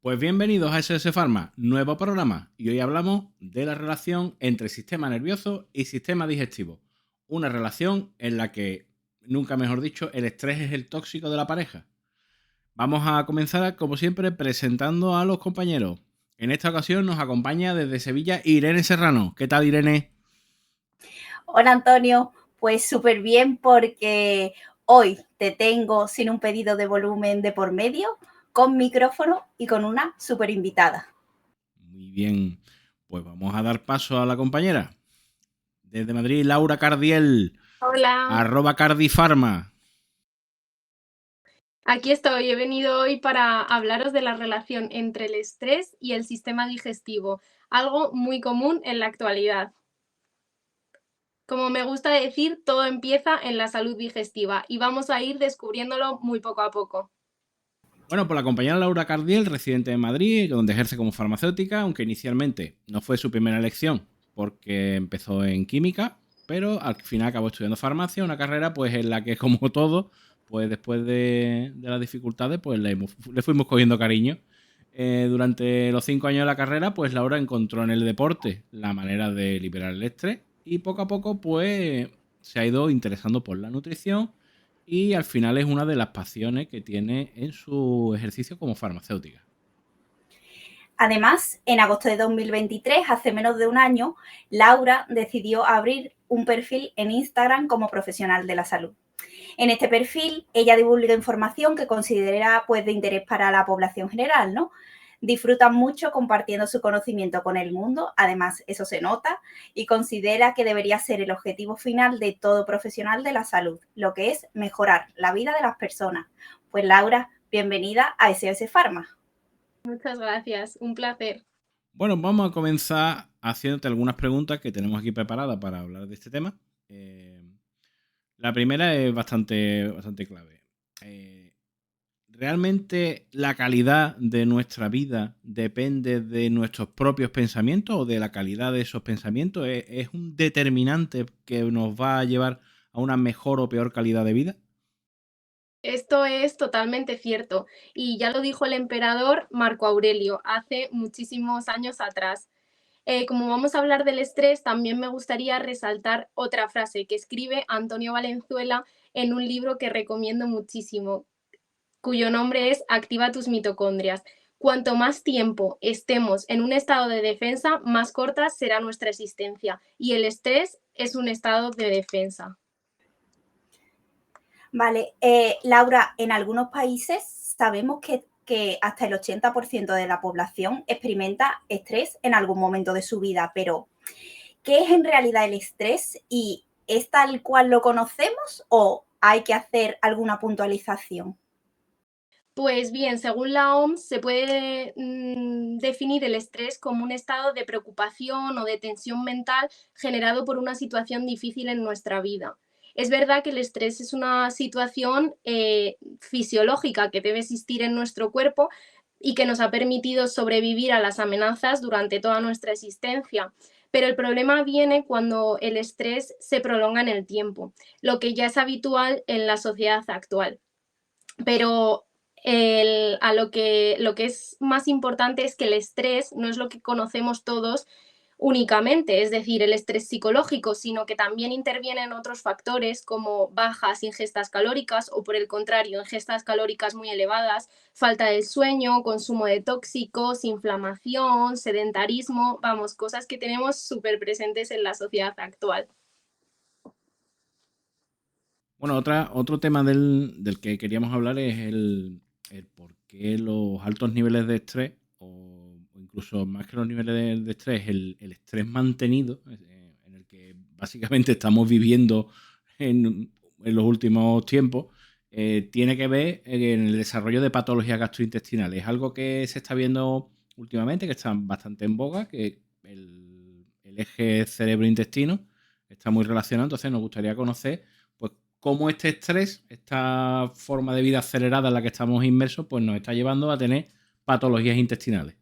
Pues bienvenidos a SOS Pharma, nuevo programa, y hoy hablamos de la relación entre sistema nervioso y sistema digestivo. Una relación en la que, nunca mejor dicho, el estrés es el tóxico de la pareja. Vamos a comenzar, como siempre, presentando a los compañeros. En esta ocasión nos acompaña desde Sevilla Irene Serrano. ¿Qué tal, Irene? Hola Antonio, pues súper bien porque hoy te tengo sin un pedido de volumen de por medio, con micrófono y con una súper invitada. Muy bien, pues vamos a dar paso a la compañera. Desde Madrid, Laura Cardiel, Hola, @Cardifarma. aquí estoy. He venido hoy para hablaros de la relación entre el estrés y el sistema digestivo, algo muy común en la actualidad. Como me gusta decir, todo empieza en la salud digestiva y vamos a ir descubriéndolo muy poco a poco. Bueno, pues la compañera Laura Cardiel, residente en Madrid, donde ejerce como farmacéutica, aunque inicialmente no fue su primera elección porque empezó en química, pero al final acabó estudiando farmacia, una carrera pues en la que, como todo, pues después de las dificultades, pues le fuimos cogiendo cariño. Durante los 5 años de la carrera, pues Laura encontró en el deporte la manera de liberar el estrés y poco a poco pues se ha ido interesando por la nutrición y al final es una de las pasiones que tiene en su ejercicio como farmacéutica. Además, en agosto de 2023, hace menos de un año, Laura decidió abrir un perfil en Instagram como profesional de la salud. En este perfil, ella divulga información que considera pues, de interés para la población general, ¿no? Disfruta mucho compartiendo su conocimiento con el mundo, además eso se nota, y considera que debería ser el objetivo final de todo profesional de la salud, lo que es mejorar la vida de las personas. Pues Laura, bienvenida a SOS Pharma. Muchas gracias, un placer. Bueno, vamos a comenzar haciéndote algunas preguntas que tenemos aquí preparadas para hablar de este tema. La primera es bastante clave. ¿Realmente la calidad de nuestra vida depende de nuestros propios pensamientos o de la calidad de esos pensamientos? ¿Es un determinante que nos va a llevar a una mejor o peor calidad de vida? Esto es totalmente cierto y ya lo dijo el emperador Marco Aurelio hace muchísimos años atrás. Como vamos a hablar del estrés, también me gustaría resaltar otra frase que escribe Antonio Valenzuela en un libro que recomiendo muchísimo, cuyo nombre es Activa tus mitocondrias. Cuanto más tiempo estemos en un estado de defensa, más corta será nuestra existencia y el estrés es un estado de defensa. Vale, Laura, en algunos países sabemos que hasta el 80% de la población experimenta estrés en algún momento de su vida, pero ¿qué es en realidad el estrés y es tal cual lo conocemos o hay que hacer alguna puntualización? Pues bien, según la OMS, se puede definir el estrés como un estado de preocupación o de tensión mental generado por una situación difícil en nuestra vida. Es verdad que el estrés es una situación fisiológica que debe existir en nuestro cuerpo y que nos ha permitido sobrevivir a las amenazas durante toda nuestra existencia. Pero el problema viene cuando el estrés se prolonga en el tiempo, lo que ya es habitual en la sociedad actual. Pero lo que es más importante es que el estrés no es lo que conocemos todos únicamente, es decir, el estrés psicológico, sino que también intervienen otros factores como bajas ingestas calóricas o, por el contrario, ingestas calóricas muy elevadas, falta de sueño, consumo de tóxicos, inflamación, sedentarismo, vamos, cosas que tenemos súper presentes en la sociedad actual. Bueno, otro tema del que queríamos hablar es el por qué los altos niveles de estrés, o incluso más que los niveles de estrés, el estrés mantenido, en el que básicamente estamos viviendo en los últimos tiempos, tiene que ver en el desarrollo de patologías gastrointestinales. Es algo que se está viendo últimamente, que está bastante en boga, que el eje cerebro-intestino está muy relacionado. Entonces nos gustaría conocer pues cómo este estrés, esta forma de vida acelerada en la que estamos inmersos, pues nos está llevando a tener patologías intestinales.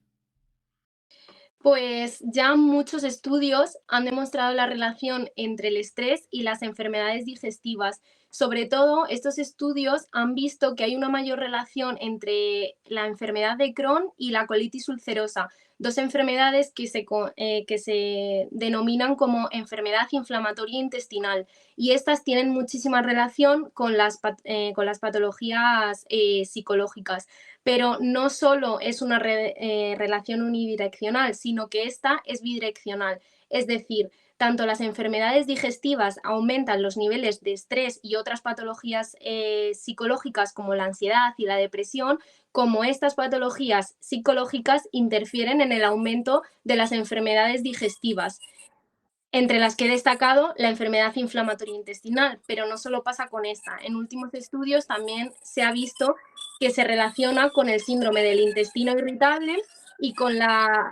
Pues ya muchos estudios han demostrado la relación entre el estrés y las enfermedades digestivas. Sobre todo, estos estudios han visto que hay una mayor relación entre la enfermedad de Crohn y la colitis ulcerosa, dos enfermedades que se denominan como enfermedad inflamatoria intestinal. Y estas tienen muchísima relación con con las patologías psicológicas. Pero no solo es una relación unidireccional, sino que esta es bidireccional. Es decir, tanto las enfermedades digestivas aumentan los niveles de estrés y otras patologías psicológicas como la ansiedad y la depresión, como estas patologías psicológicas interfieren en el aumento de las enfermedades digestivas, entre las que he destacado la enfermedad inflamatoria intestinal, pero no solo pasa con esta. En últimos estudios también se ha visto que se relaciona con el síndrome del intestino irritable y con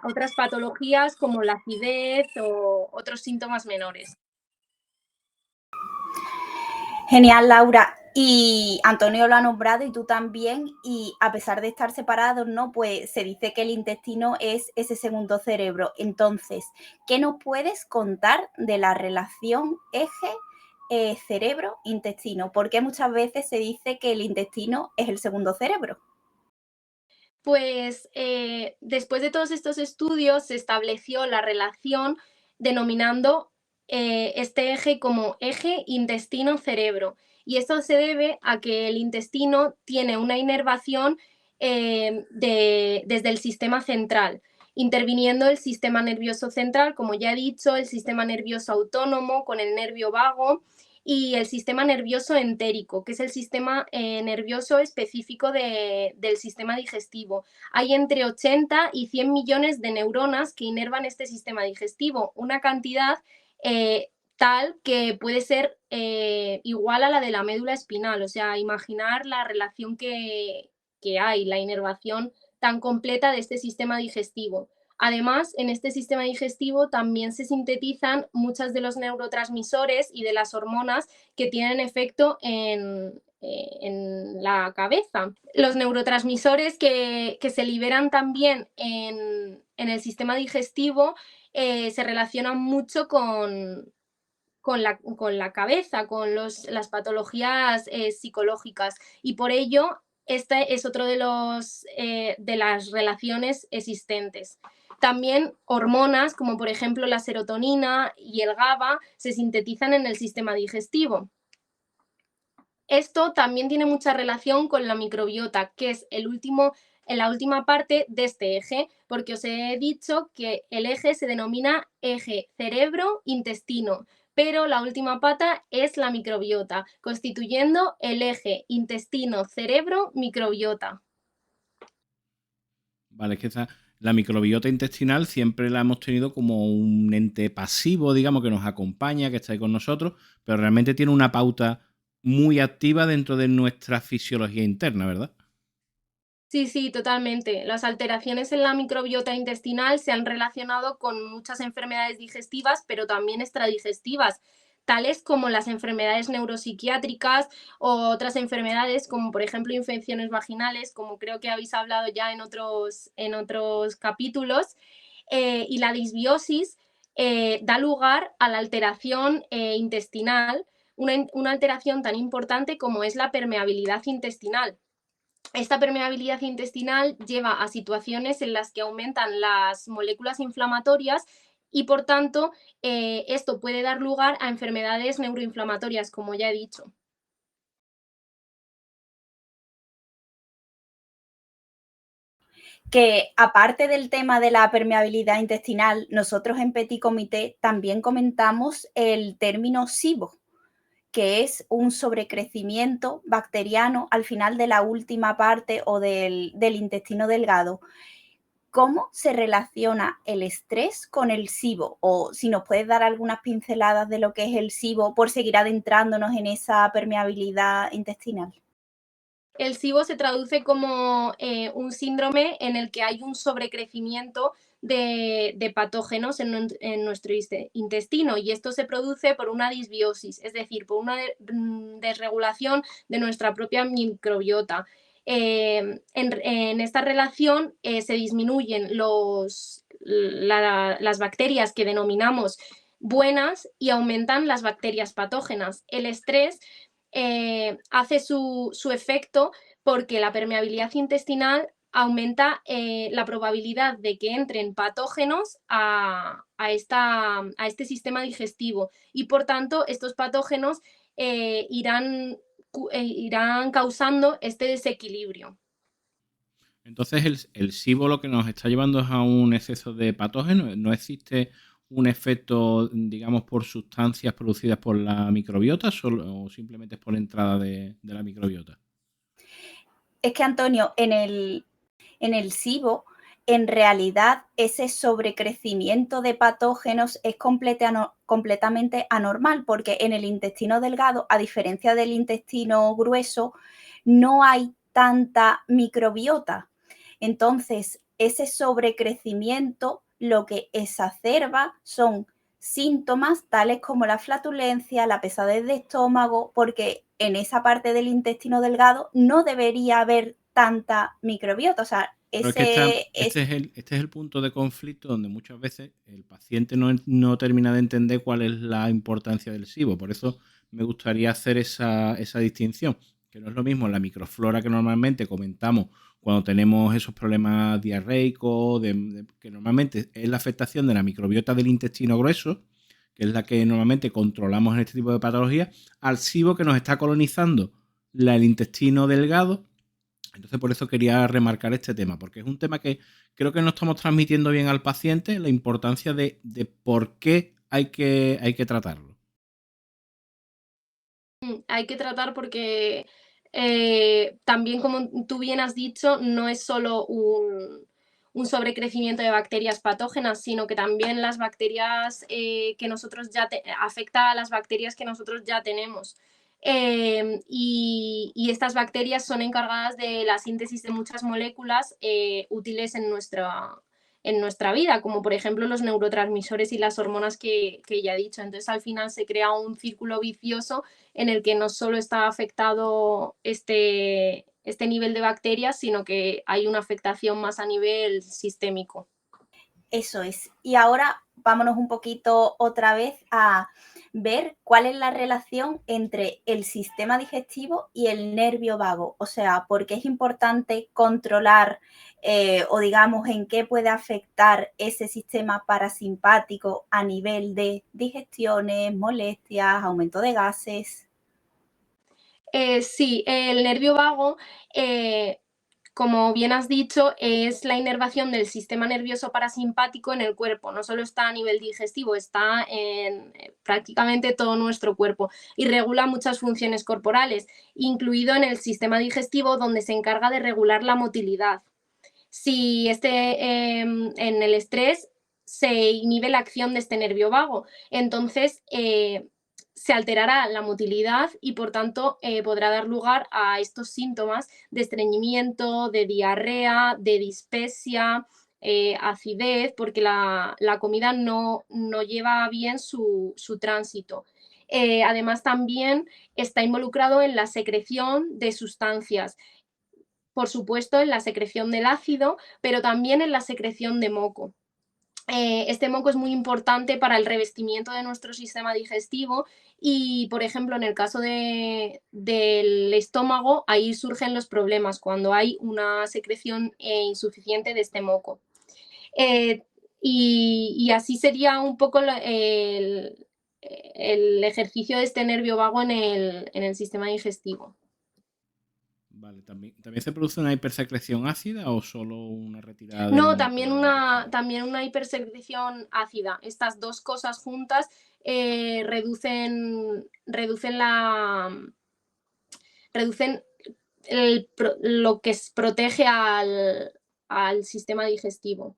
otras patologías como la acidez o otros síntomas menores. Genial, Laura. Y Antonio lo ha nombrado y tú también, y a pesar de estar separados, ¿no? Pues se dice que el intestino es ese segundo cerebro. Entonces, ¿qué nos puedes contar de la relación eje cerebro-intestino? Porque muchas veces se dice que el intestino es el segundo cerebro. Pues después de todos estos estudios se estableció la relación denominando este eje como eje intestino-cerebro. Y esto se debe a que el intestino tiene una inervación desde el sistema central, interviniendo el sistema nervioso central, como ya he dicho, el sistema nervioso autónomo con el nervio vago y el sistema nervioso entérico, que es el sistema nervioso específico del sistema digestivo. Hay entre 80 y 100 millones de neuronas que inervan este sistema digestivo, una cantidad tal que puede ser igual a la de la médula espinal, o sea, imaginar la relación que hay, la inervación tan completa de este sistema digestivo. Además, en este sistema digestivo también se sintetizan muchos de los neurotransmisores y de las hormonas que tienen efecto en la cabeza. Los neurotransmisores que se liberan también en el sistema digestivo se relacionan mucho con la cabeza, con las patologías psicológicas. Y por ello, este es otro de las relaciones existentes. También hormonas, como por ejemplo la serotonina y el GABA, se sintetizan en el sistema digestivo. Esto también tiene mucha relación con la microbiota, que es en la última parte de este eje, porque os he dicho que el eje se denomina eje cerebro-intestino, pero la última pata es la microbiota, constituyendo el eje intestino-cerebro-microbiota. Vale, es que la microbiota intestinal siempre la hemos tenido como un ente pasivo, digamos, que nos acompaña, que está ahí con nosotros, pero realmente tiene una pauta muy activa dentro de nuestra fisiología interna, ¿verdad? Sí, sí, totalmente. Las alteraciones en la microbiota intestinal se han relacionado con muchas enfermedades digestivas, pero también extradigestivas, tales como las enfermedades neuropsiquiátricas o otras enfermedades como por ejemplo infecciones vaginales, como creo que habéis hablado ya en otros capítulos. Y la disbiosis da lugar a la alteración intestinal, una alteración tan importante como es la permeabilidad intestinal. Esta permeabilidad intestinal lleva a situaciones en las que aumentan las moléculas inflamatorias y, por tanto, esto puede dar lugar a enfermedades neuroinflamatorias, como ya he dicho. Que aparte del tema de la permeabilidad intestinal, nosotros en Petit Comité también comentamos el término SIBO, que es un sobrecrecimiento bacteriano al final de la última parte o del intestino delgado. ¿Cómo se relaciona el estrés con el SIBO? O si nos puedes dar algunas pinceladas de lo que es el SIBO por seguir adentrándonos en esa permeabilidad intestinal. El SIBO se traduce como un síndrome en el que hay un sobrecrecimiento de patógenos en nuestro intestino, y esto se produce por una disbiosis, es decir, por una desregulación de nuestra propia microbiota. En esta relación se disminuyen las bacterias que denominamos buenas y aumentan las bacterias patógenas. El estrés hace su efecto porque la permeabilidad intestinal aumenta la probabilidad de que entren patógenos a este sistema digestivo y por tanto estos patógenos irán causando este desequilibrio. Entonces el SIBO lo que nos está llevando es a un exceso de patógenos. ¿No existe un efecto, digamos, por sustancias producidas por la microbiota o simplemente es por entrada de la microbiota? Es que, Antonio, en el SIBO, en realidad, ese sobrecrecimiento de patógenos es completamente anormal, porque en el intestino delgado, a diferencia del intestino grueso, no hay tanta microbiota. Entonces, ese sobrecrecimiento lo que exacerba son síntomas tales como la flatulencia, la pesadez de estómago, porque en esa parte del intestino delgado no debería haber tanta microbiota. O sea, Pero es que este es el punto de conflicto donde muchas veces el paciente no termina de entender cuál es la importancia del SIBO. Por eso me gustaría hacer esa distinción, que no es lo mismo la microflora que normalmente comentamos cuando tenemos esos problemas diarreicos, que normalmente es la afectación de la microbiota del intestino grueso, que es la que normalmente controlamos en este tipo de patologías, al SIBO que nos está colonizando el intestino delgado. Entonces, por eso quería remarcar este tema, porque es un tema que creo que no estamos transmitiendo bien al paciente, la importancia de por qué hay que tratarlo. Hay que tratar porque también, como tú bien has dicho, no es solo un sobrecrecimiento de bacterias patógenas, sino que también las bacterias que nosotros afecta a las bacterias que nosotros ya tenemos. Y estas bacterias son encargadas de la síntesis de muchas moléculas útiles en nuestra vida, como por ejemplo los neurotransmisores y las hormonas que ya he dicho. Entonces, al final se crea un círculo vicioso en el que no solo está afectado este nivel de bacterias, sino que hay una afectación más a nivel sistémico. Eso es. Y ahora vámonos un poquito otra vez a ver cuál es la relación entre el sistema digestivo y el nervio vago. O sea, por qué es importante controlar o digamos en qué puede afectar ese sistema parasimpático a nivel de digestiones, molestias, aumento de gases. Sí, el nervio vago, como bien has dicho, es la inervación del sistema nervioso parasimpático en el cuerpo. No solo está a nivel digestivo, está en prácticamente todo nuestro cuerpo y regula muchas funciones corporales, incluido en el sistema digestivo, donde se encarga de regular la motilidad. Si en el estrés se inhibe la acción de este nervio vago, entonces se alterará la motilidad y por tanto podrá dar lugar a estos síntomas de estreñimiento, de diarrea, de dispepsia, acidez, porque la comida no lleva bien su tránsito. Además, también está involucrado en la secreción de sustancias, por supuesto, en la secreción del ácido, pero también en la secreción de moco. Este moco es muy importante para el revestimiento de nuestro sistema digestivo y, por ejemplo, en el caso del estómago, ahí surgen los problemas cuando hay una secreción insuficiente de este moco. Eh, y así sería un poco el ejercicio de este nervio vago en el sistema digestivo. Vale, ¿también se produce una hipersecreción ácida o solo una retirada del No, moco también del intestino? también una hipersecreción ácida. Estas dos cosas juntas reducen lo que protege al sistema digestivo.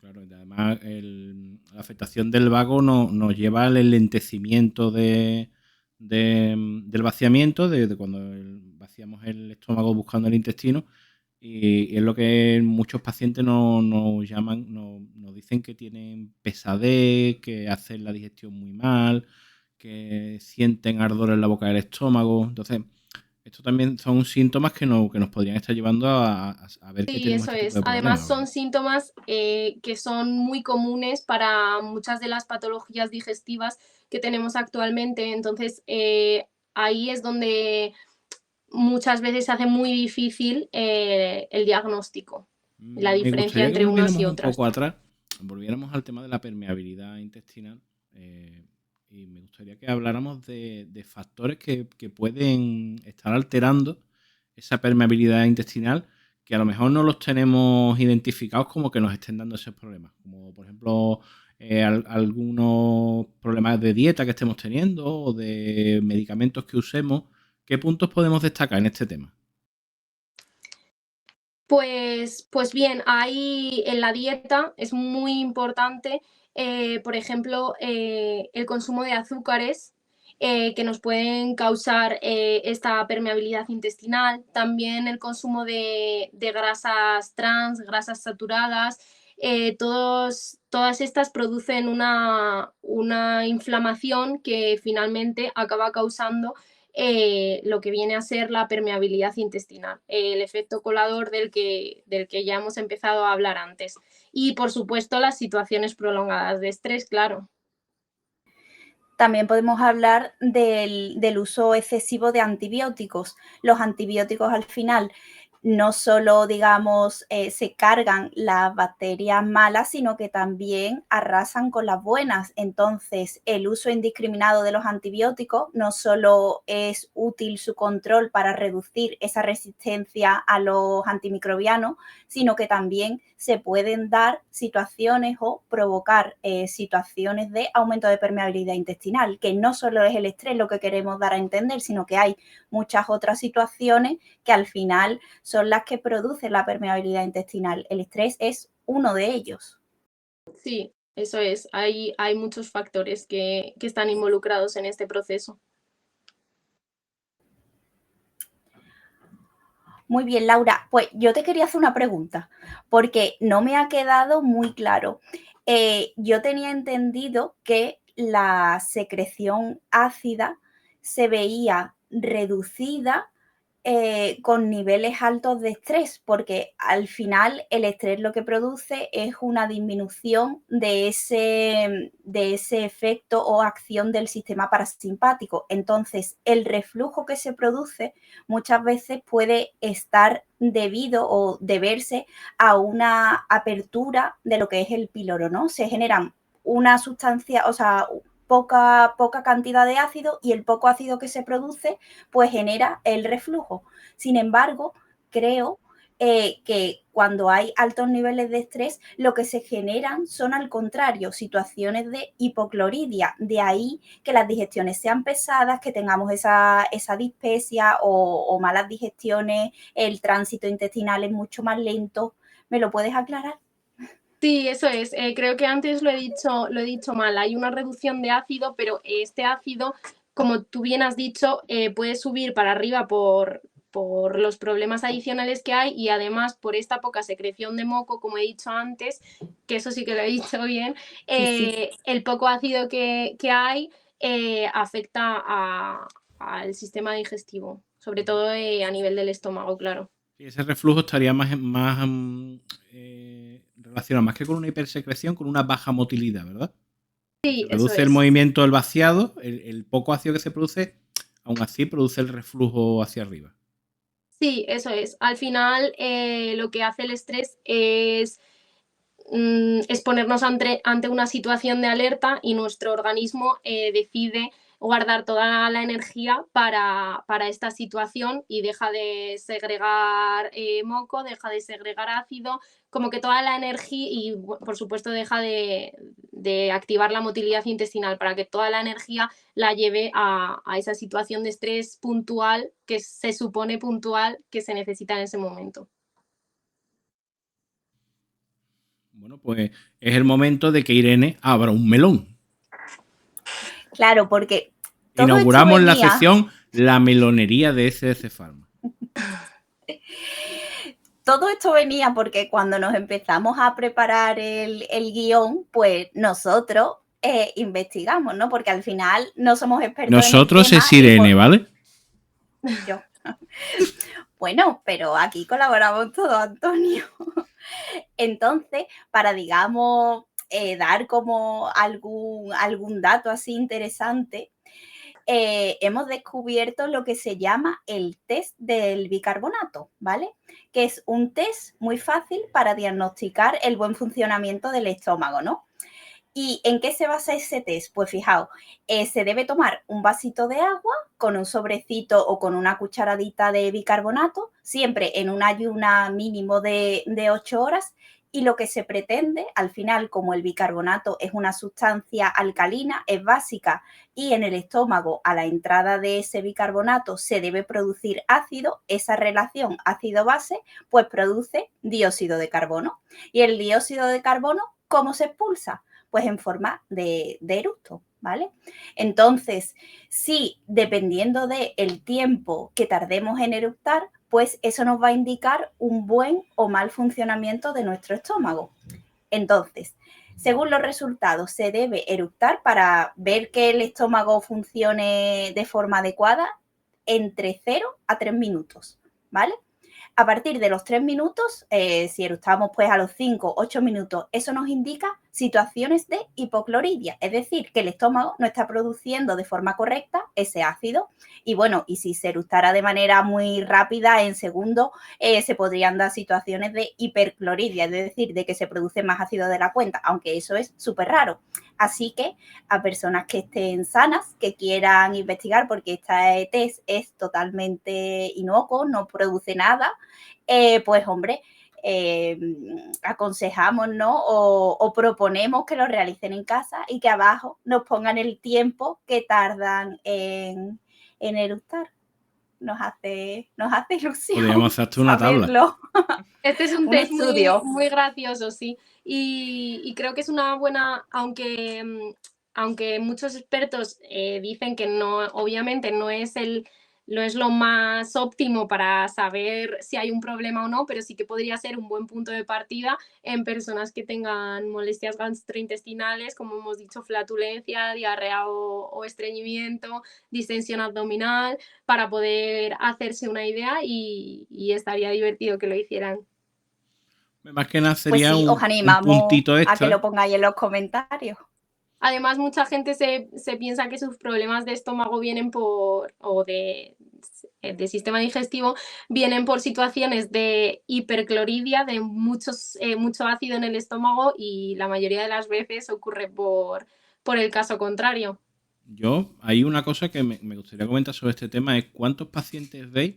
Claro, y además la afectación del vago nos lleva al enlentecimiento del vaciamiento, de cuando vaciamos el estómago buscando el intestino, y es lo que muchos pacientes nos llaman, nos dicen que tienen pesadez, que hacen la digestión muy mal, que sienten ardor en la boca del estómago. Entonces, esto también son síntomas que nos podrían estar llevando a ver que Sí, tenemos eso este tipo es. de problemas, Además, son ¿verdad? síntomas que son muy comunes para muchas de las patologías digestivas que tenemos actualmente. Entonces, ahí es donde muchas veces se hace muy difícil el diagnóstico, la Me diferencia gustaría que entre unos volviéramos y un otras. poco atrás, volviéramos al tema de la permeabilidad intestinal, y me gustaría que habláramos de factores que pueden estar alterando esa permeabilidad intestinal, que a lo mejor no los tenemos identificados como que nos estén dando esos problemas, como por ejemplo algunos problemas de dieta que estemos teniendo o de medicamentos que usemos. ¿Qué puntos podemos destacar en este tema? Pues bien, ahí en la dieta es muy importante, por ejemplo, el consumo de azúcares que nos pueden causar esta permeabilidad intestinal, también el consumo de grasas trans, grasas saturadas, todas estas producen una inflamación que finalmente acaba causando lo que viene a ser la permeabilidad intestinal, el efecto colador del que ya hemos empezado a hablar antes. Y por supuesto las situaciones prolongadas de estrés, claro. También podemos hablar del uso excesivo de antibióticos. Los antibióticos al final no solo, digamos, se cargan las bacterias malas, sino que también arrasan con las buenas. Entonces, el uso indiscriminado de los antibióticos no solo es útil su control para reducir esa resistencia a los antimicrobianos, sino que también se pueden dar situaciones o provocar situaciones de aumento de permeabilidad intestinal, que no solo es el estrés lo que queremos dar a entender, sino que hay muchas otras situaciones que al final son las que producen la permeabilidad intestinal. El estrés es uno de ellos. Sí, eso es. Hay muchos factores que están involucrados en este proceso. Muy bien, Laura. Pues yo te quería hacer una pregunta, porque no me ha quedado muy claro. Yo tenía entendido que la secreción ácida se veía reducida con niveles altos de estrés, porque al final el estrés lo que produce es una disminución de ese efecto o acción del sistema parasimpático. Entonces, el reflujo que se produce muchas veces puede estar debido o deberse a una apertura de lo que es el píloro, ¿no? Se generan una sustancia, o sea, poca cantidad de ácido y el poco ácido que se produce pues genera el reflujo. Sin embargo, creo que cuando hay altos niveles de estrés, lo que se generan son al contrario situaciones de hipocloridia. De ahí que las digestiones sean pesadas, que tengamos esa dispepsia o malas digestiones, el tránsito intestinal es mucho más lento. ¿Me lo puedes aclarar? Sí, eso es. Creo que antes lo he dicho mal. Hay una reducción de ácido, pero este ácido, como tú bien has dicho, puede subir para arriba por los problemas adicionales que hay y además por esta poca secreción de moco, como he dicho antes, que eso sí que lo he dicho bien, Sí. el poco ácido que hay afecta al sistema digestivo, sobre todo a nivel del estómago, claro. Y ese reflujo estaría más relacionado más que con una hipersecreción, con una baja motilidad, ¿verdad? Como se Sí, eso reduce el es. movimiento del vaciado, el poco ácido que se produce, aún así produce el reflujo hacia arriba. Sí, eso es. Al final, lo que hace el estrés es ponernos ante una situación de alerta y nuestro organismo decide guardar toda la energía para esta situación y deja de segregar moco, deja de segregar ácido, como que toda la energía y por supuesto deja de activar la motilidad intestinal para que toda la energía la lleve a esa situación de estrés puntual que se supone puntual que se necesita en ese momento. Bueno, pues es el momento de que Irene abra un melón. Claro, porque todo esto Inauguramos la venía sección La melonería de SC Pharma. Todo esto venía porque cuando nos empezamos a preparar el guión, pues nosotros investigamos, ¿no? Porque al final no somos expertos en el Nosotros tema es y Irene, ¿vale? yo. Bueno, pero aquí colaboramos todos, Antonio. Entonces, para, digamos, dar como algún dato así interesante, hemos descubierto lo que se llama el test del bicarbonato, ¿vale? Que es un test muy fácil para diagnosticar el buen funcionamiento del estómago, ¿no? ¿Y en qué se basa ese test? Pues fijaos, se debe tomar un vasito de agua con un sobrecito o con una cucharadita de bicarbonato, siempre en un ayuno mínimo de 8 horas. Y lo que se pretende, al final, como el bicarbonato es una sustancia alcalina, es básica y en el estómago, a la entrada de ese bicarbonato, se debe producir ácido, esa relación ácido-base, pues produce dióxido de carbono. Y el dióxido de carbono, ¿cómo se expulsa? Pues en forma de eructo, ¿vale? Entonces, sí, dependiendo del tiempo que tardemos en eructar, pues eso nos va a indicar un buen o mal funcionamiento de nuestro estómago. Entonces, según los resultados, se debe eructar para ver que el estómago funcione de forma adecuada entre 0 a 3 minutos, ¿vale? A partir de los 3 minutos, si eructamos pues a los 5, 8 minutos, eso nos indica situaciones de hipocloridia, es decir, que el estómago no está produciendo de forma correcta ese ácido. Y bueno, y si se eructara de manera muy rápida, en segundos, se podrían dar situaciones de hipercloridia, es decir, de que se produce más ácido de la cuenta, aunque eso es súper raro. Así que a personas que estén sanas, que quieran investigar, porque este test es totalmente inocuo, no produce nada, pues hombre, aconsejamos, ¿no? O proponemos que lo realicen en casa y que abajo nos pongan el tiempo que tardan en eructar. Nos hace ilusión. Podríamos hacerte una tabla. Este es un Un test estudio. muy gracioso, sí. Y creo que es una buena, aunque muchos expertos dicen que no, obviamente no es lo más óptimo para saber si hay un problema o no, pero sí que podría ser un buen punto de partida en personas que tengan molestias gastrointestinales, como hemos dicho, flatulencia, diarrea o estreñimiento, distensión abdominal, para poder hacerse una idea y estaría divertido que lo hicieran. Más que nada Pues sería sí, os un animamos puntito a que extra. lo pongáis en los comentarios. Además, mucha gente se piensa que sus problemas de estómago vienen o de sistema digestivo, vienen por situaciones de hipercloridia, de mucho ácido en el estómago, y la mayoría de las veces ocurre por el caso contrario. Hay una cosa que me gustaría comentar sobre este tema, es cuántos pacientes veis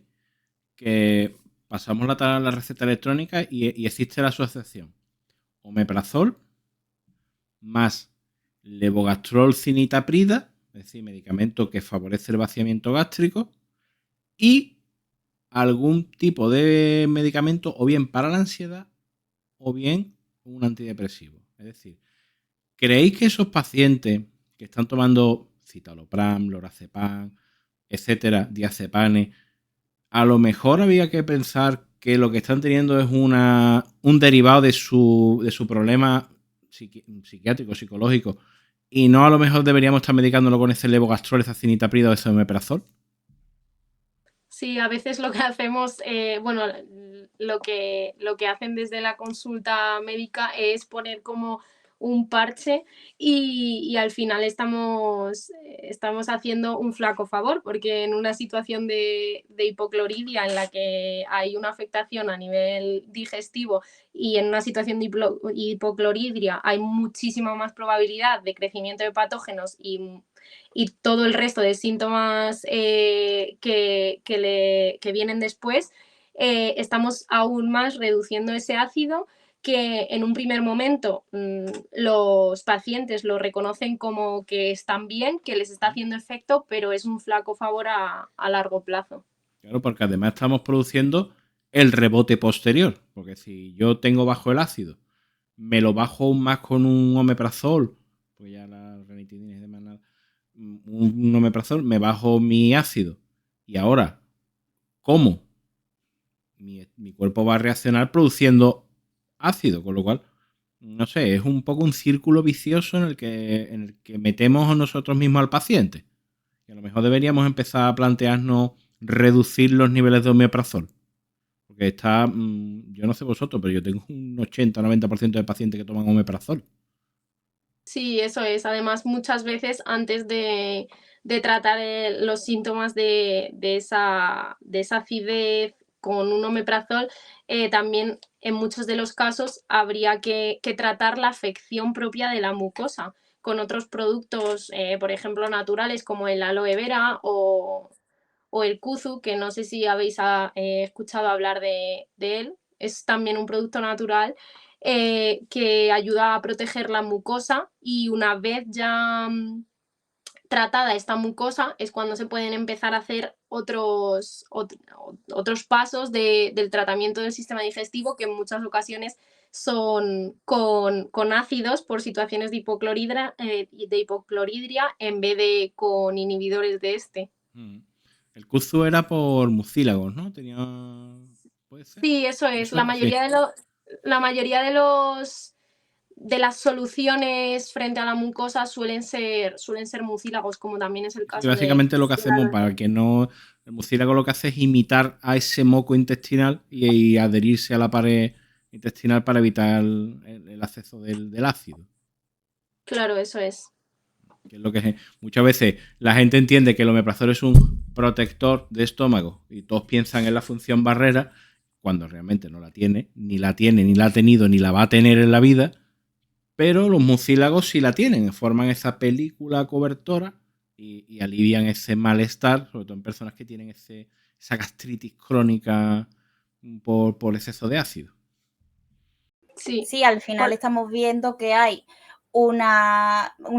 que pasamos la receta electrónica y existe la asociación omeprazol más levogastrol cinitaprida, es decir, medicamento que favorece el vaciamiento gástrico, y algún tipo de medicamento o bien para la ansiedad o bien un antidepresivo. Es decir, ¿creéis que esos pacientes que están tomando citalopram, lorazepam, etcétera, diazepane, a lo mejor había que pensar que lo que están teniendo es un derivado de su problema psiquiátrico, psicológico, y no a lo mejor deberíamos estar medicándolo con ese levogastrol, esa cinitaprida o ese omeprazol? Sí, a veces lo que hacemos, lo que hacen desde la consulta médica es poner como un parche y al final estamos haciendo un flaco favor, porque en una situación de hipocloridia en la que hay una afectación a nivel digestivo y en una situación de hipocloridia hay muchísima más probabilidad de crecimiento de patógenos y todo el resto de síntomas que vienen después, estamos aún más reduciendo ese ácido, que en un primer momento los pacientes lo reconocen como que están bien, que les está haciendo efecto, pero es un flaco favor a largo plazo. Claro, porque además estamos produciendo el rebote posterior, porque si yo tengo bajo el ácido, me lo bajo aún más con un omeprazol, pues ya la ranitidina y demás nada, un omeprazol, me bajo mi ácido y ahora, ¿cómo? Mi cuerpo va a reaccionar produciendo ácido, con lo cual, no sé, es un poco un círculo vicioso en el que metemos a nosotros mismos al paciente. Y a lo mejor deberíamos empezar a plantearnos reducir los niveles de omeprazol. Porque está, yo no sé vosotros, pero yo tengo un 80-90% de pacientes que toman omeprazol. Sí, eso es. Además, muchas veces antes de tratar los síntomas de esa acidez con un omeprazol, también en muchos de los casos habría que tratar la afección propia de la mucosa con otros productos, por ejemplo, naturales como el aloe vera o el kuzu, que no sé si habéis escuchado hablar de él. Es también un producto natural que ayuda a proteger la mucosa y una vez ya tratada esta mucosa es cuando se pueden empezar a hacer otros pasos del tratamiento del sistema digestivo, que en muchas ocasiones son con ácidos por situaciones de hipocloridria en vez de con inhibidores de este. El kuzu era por mucílagos, ¿no? ¿Puede ser? Sí, eso es. Eso, sí. La mayoría de las soluciones frente a la mucosa suelen ser mucílagos, como también es el Sí, caso básicamente lo que hacemos, para que no... El mucílago lo que hace es imitar a ese moco intestinal y adherirse a la pared intestinal para evitar el acceso del ácido. Claro, eso es. Que es lo que muchas veces la gente entiende que el omeprazol es un protector de estómago y todos piensan en la función barrera cuando realmente no la tiene, ni la ha tenido, ni la va a tener en la vida, pero los mucílagos sí la tienen, forman esa película cobertora y alivian ese malestar, sobre todo en personas que tienen esa gastritis crónica por exceso de ácido. Sí, al final estamos viendo que hay un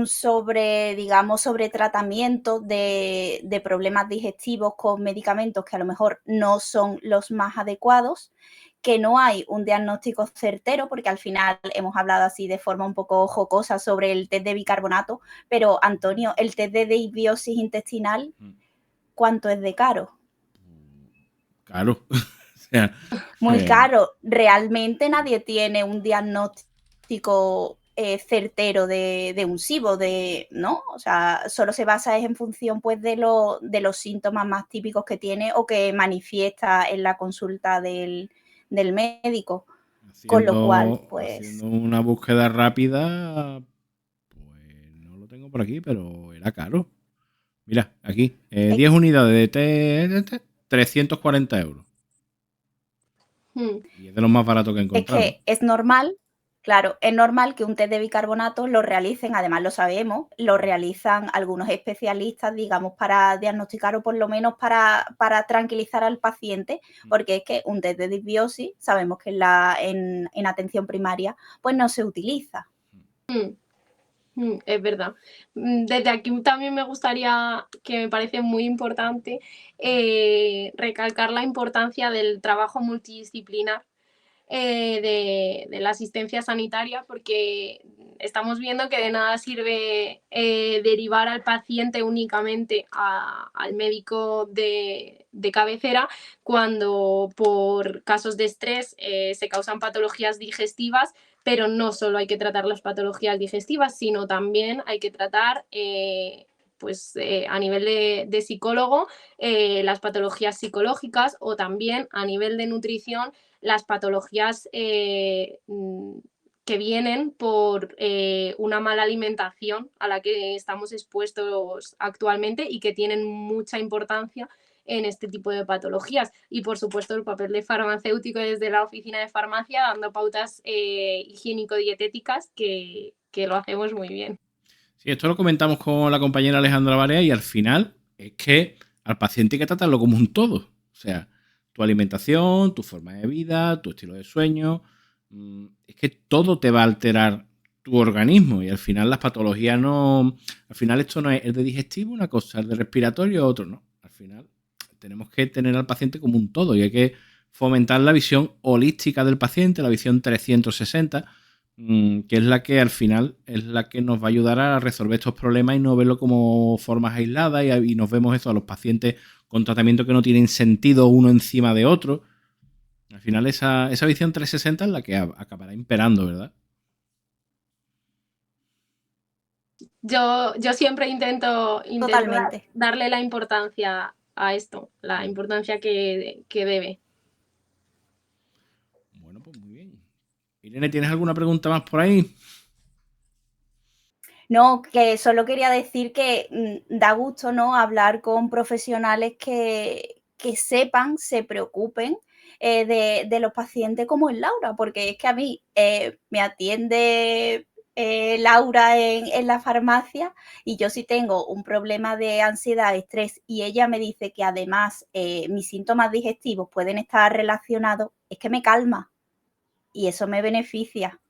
sobretratamiento de problemas digestivos con medicamentos que a lo mejor no son los más adecuados, que no hay un diagnóstico certero, porque al final hemos hablado así de forma un poco jocosa sobre el test de bicarbonato, pero Antonio, el test de disbiosis intestinal, ¿cuánto es de caro? Caro. O sea, muy caro. Realmente nadie tiene un diagnóstico certero de un SIBO, ¿no? O sea, solo se basa en función pues de los síntomas más típicos que tiene o que manifiesta en la consulta del médico. Con lo cual, pues... Haciendo una búsqueda rápida, pues no lo tengo por aquí, pero era caro. Mira, aquí, 10 unidades de 340 euros. Y es de los más baratos que he encontrado. Es que es normal, claro, es normal que un test de bicarbonato lo realicen, además lo sabemos, lo realizan algunos especialistas, digamos, para diagnosticar o por lo menos para tranquilizar al paciente, porque es que un test de disbiosis sabemos que en atención primaria pues no se utiliza. Es verdad. Desde aquí también me gustaría, que me parece muy importante, recalcar la importancia del trabajo multidisciplinar de la asistencia sanitaria, porque estamos viendo que de nada sirve derivar al paciente únicamente al médico de cabecera cuando por casos de estrés se causan patologías digestivas, pero no solo hay que tratar las patologías digestivas, sino también hay que tratar a nivel de psicólogo las patologías psicológicas, o también a nivel de nutrición las patologías que vienen por una mala alimentación a la que estamos expuestos actualmente y que tienen mucha importancia en este tipo de patologías. Y por supuesto el papel de farmacéutico desde la oficina de farmacia, dando pautas higiénico-dietéticas que lo hacemos muy bien. Sí, esto lo comentamos con la compañera Alejandra Barea y al final es que al paciente hay que tratarlo como un todo. O sea, tu alimentación, tu forma de vida, tu estilo de sueño, es que todo te va a alterar tu organismo y al final las patologías no... Al final esto no es el de digestivo una cosa, el de respiratorio otro, no. Al final tenemos que tener al paciente como un todo y hay que fomentar la visión holística del paciente, la visión 360, que es la que al final es la que nos va a ayudar a resolver estos problemas y no verlo como formas aisladas y nos vemos eso a los pacientes con tratamientos que no tienen sentido uno encima de otro. Al final esa visión 360 es la que acabará imperando, ¿verdad? Yo siempre intento Totalmente darle la importancia a esto, la importancia que debe. Bueno, pues muy bien. Irene, ¿tienes alguna pregunta más por ahí? No, que solo quería decir que da gusto, ¿no?, hablar con profesionales que sepan, se preocupen de los pacientes como es Laura, porque es que a mí me atiende Laura en la farmacia y yo si tengo un problema de ansiedad, estrés y ella me dice que además mis síntomas digestivos pueden estar relacionados, es que me calma y eso me beneficia.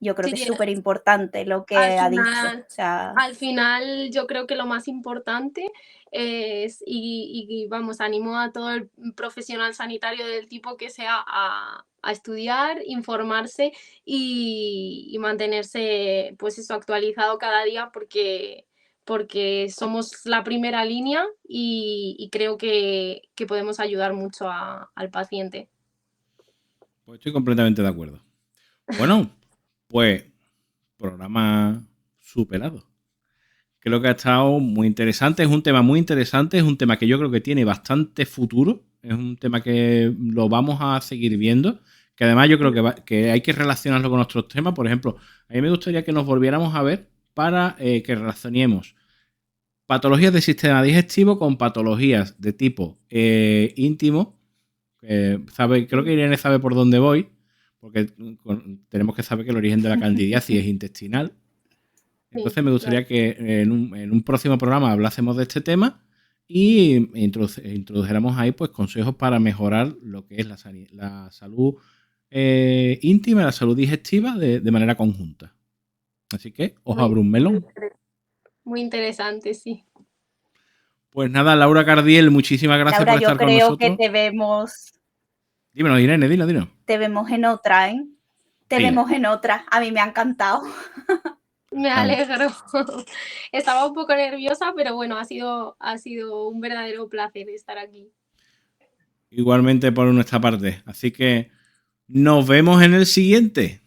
Yo creo que es Sí, súper importante lo que al ha dicho. final, O sea, al final yo creo que lo más importante es, vamos, animo a todo el profesional sanitario del tipo que sea a estudiar, informarse y mantenerse, pues eso, actualizado cada día porque somos la primera línea y creo que podemos ayudar mucho al paciente. Pues estoy completamente de acuerdo. Bueno, pues programa superado. Creo que ha estado muy interesante, es un tema muy interesante, es un tema que yo creo que tiene bastante futuro, es un tema que lo vamos a seguir viendo, que además yo creo que hay que relacionarlo con otros temas. Por ejemplo, a mí me gustaría que nos volviéramos a ver para que relacionemos patologías del sistema digestivo con patologías de tipo íntimo. Creo que Irene sabe por dónde voy, porque tenemos que saber que el origen de la candidiasis es intestinal. Entonces me gustaría que en un próximo programa hablásemos de este tema y introdujéramos ahí pues consejos para mejorar lo que es la salud íntima, la salud digestiva de manera conjunta. Así que os abro un melón. Muy interesante, sí. Pues nada, Laura Cardiel, muchísimas gracias Laura, por yo estar con creo que nosotros. Dímelo, Irene, dilo. te vemos en otra, ¿eh? Te Sí, vemos en otra. A mí me ha encantado. Me alegro. Estaba un poco nerviosa, pero bueno, ha sido un verdadero placer estar aquí. igualmente por nuestra parte. Así que nos vemos en el siguiente.